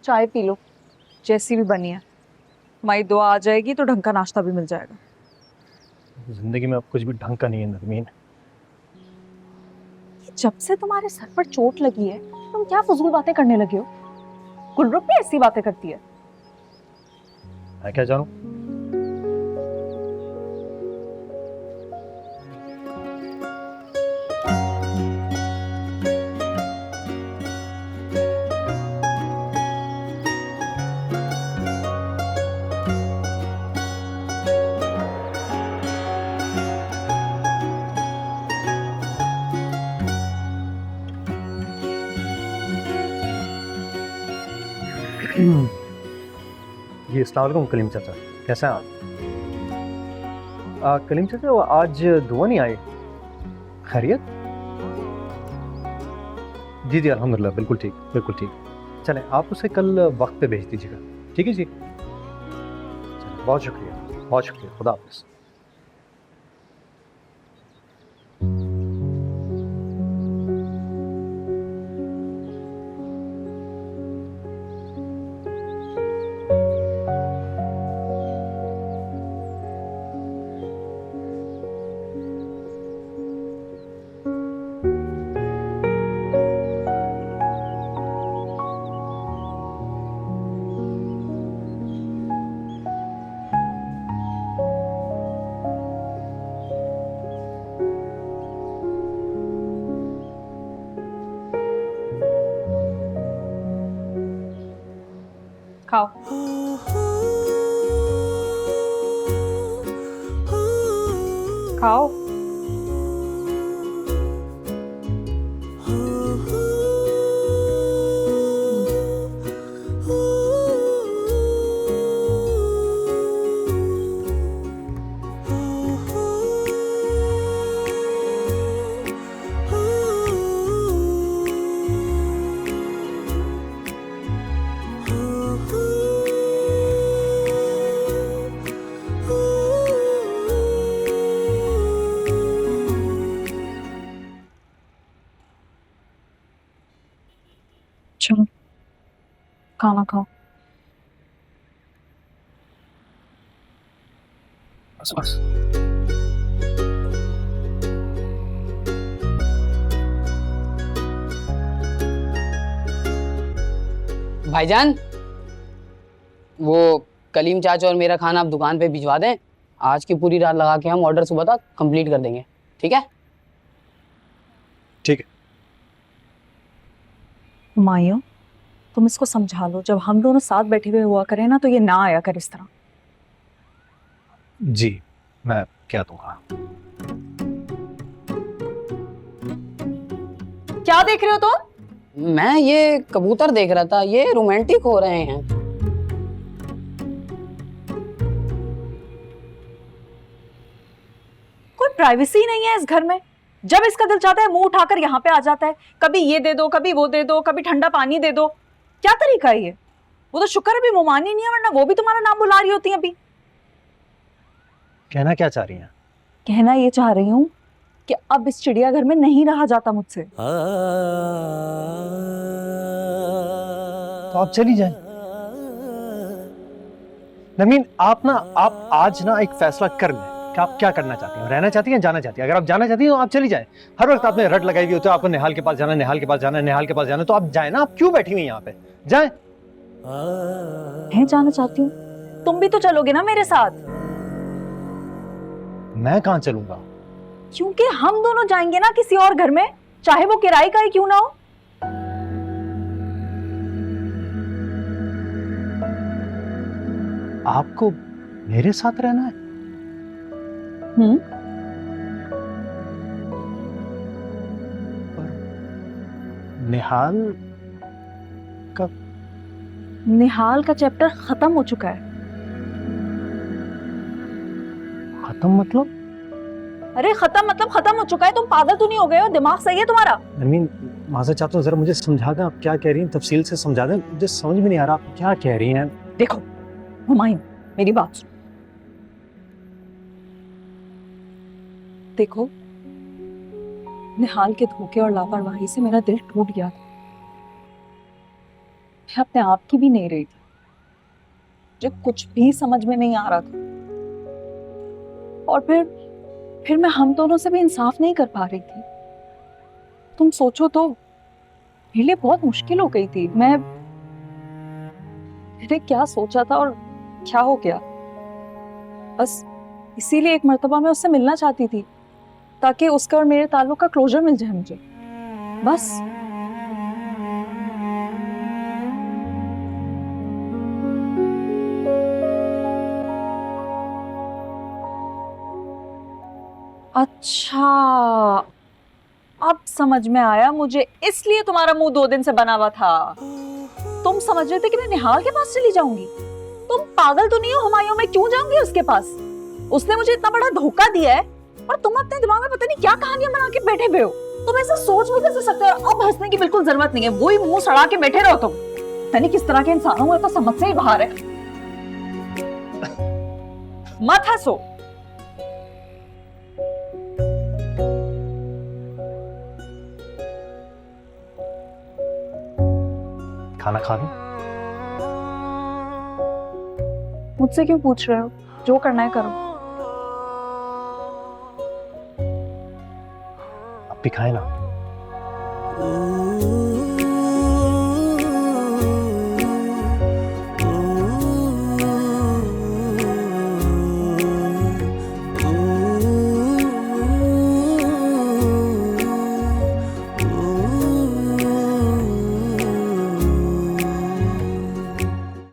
चाय P low, जैसी भी बनी है। माई दुआ आ जाएगी तो ढंग का नाश्ता भी मिल जाएगा। जिंदगी में अब कुछ भी ढंग का नहीं है नरमीन। जब से तुम्हारे सर पर चोट लगी है तुम क्या फजूल बातें करने लगे हो? गुलरुख भी ऐसी बातें करती है। मैं क्या जानूं? जी अस्सलाम वालेकुम कलीम चाचा, कैसे हैं आप? कलीम चाचा वो आज दुआ नहीं आए, खैरियत? जी जी अल्हम्दुलिल्लाह, बिल्कुल ठीक बिल्कुल ठीक। चलें आप उसे कल वक्त पे भेज दीजिएगा, ठीक है जी? चलें, बहुत शुक्रिया, खुदा हाफिज़। खाओ। खाओ। चलो खाना खाओ। बस बस। भाईजान, वो कलीम चाचा और मेरा खाना आप दुकान पे भिजवा दें। आज की पूरी रात लगा के हम ऑर्डर सुबह तक कंप्लीट कर देंगे, ठीक है? ठीक है। माइयो, तुम इसको समझा लो, जब हम दोनों साथ बैठे हुए हुआ करें ना तो ये ना आया कर इस तरह। जी मैं क्या दूंगा। क्या देख रहे हो तुम? मैं ये कबूतर देख रहा था, ये रोमांटिक हो रहे हैं। कोई प्राइवेसी नहीं है इस घर में। जब इसका दिल चाहता है मुंह उठाकर यहाँ पे आ जाता है। कभी ये दे दो, कभी वो दे दो, कभी ठंडा पानी दे दो। क्या तरीका है ये? वो तो शुक्र अभी मुमानी नहीं है, वरना वो भी तुम्हारा नाम बुला रही होती अभी। कहना क्या चाह रही हैं? कहना ये चाह रही हूँ कि अब इस चिड़ियाघर में नहीं रहा जाता मुझसे। तो आप चली जाएं। नमीन आप आज ना एक फैसला कर लें कि आप क्या करना चाहती हैं, रहना चाहती हैं, जाना चाहती हैं। अगर आप जाना चाहती हैं तो आप चली जाएं। हर वक्त आपने रट लगाई हुई होती है, आपको निहाल के पास जाना, निहाल के पास जाना, निहाल के पास जाना, तो आप जाएं ना। आप क्यों बैठी हुई हैं यहाँ पे? जाएं। मैं जाना चाहती हूँ, तुम भी तो चलोगे ना मेरे साथ? मैं कहाँ चलूंगा? क्योंकि हम दोनों जाएंगे ना किसी और घर में, चाहे वो किराए का ही क्यों ना हो। आपको मेरे साथ रहना है? निहाल का निहाल का चैप्टर खत्म हो चुका है। खत्म मतलब? अरे खत्म मतलब खत्म हो चुका है। तुम पागल तो नहीं हो गए हो? दिमाग सही है तुम्हारा? नमीन माजरत चाहता हूँ, जरा मुझे समझा दें, आप क्या कह रही हैं, तफसील से समझा दें। मुझे समझ में नहीं आ रहा आप क्या कह रही हैं। देखो हुमायूं, मेरी बात सुनो। देखो, निहाल के धोखे और लापरवाही से मेरा दिल टूट गया था। मैं अपने आप की भी नहीं रही थी, मुझे कुछ भी समझ में नहीं आ रहा था। और फिर मैं हम दोनों से भी इंसाफ नहीं कर पा रही थी। तुम सोचो तो मेरे लिए बहुत मुश्किल हो गई थी। मैंने क्या सोचा था और क्या हो गया, बस इसीलिए एक मर्तबा मैं उससे मिलना चाहती थी ताकि उसका और मेरे ताल्लुक का क्लोजर मिल जाए मुझे, बस। अच्छा, अब समझ में आया मुझे, इसलिए तुम्हारा मुंह 2 दिन से बना हुआ था। तुम समझ रहे थे कि मैं निहाल के पास चली जाऊंगी। तुम पागल तो नहीं हो हुमायूं, मैं क्यों जाऊंगी उसके पास? उसने मुझे इतना बड़ा धोखा दिया है और तुम अपने दिमाग में पता नहीं क्या कहानियां बना के बैठे हुए हो। तुम ऐसा सोच भी कैसे सकते हो? अब हंसने की बिल्कुल जरूरत नहीं है, वही मुंह सड़ा के बैठे रहो तुम। पता नहीं किस तरह के इंसान हो, तो समझ से ही बाहर है। मत हंसो। खाना खा लूं? मुझसे क्यों पूछ रहे हो? जो करना है करो। अब भी खाए ना।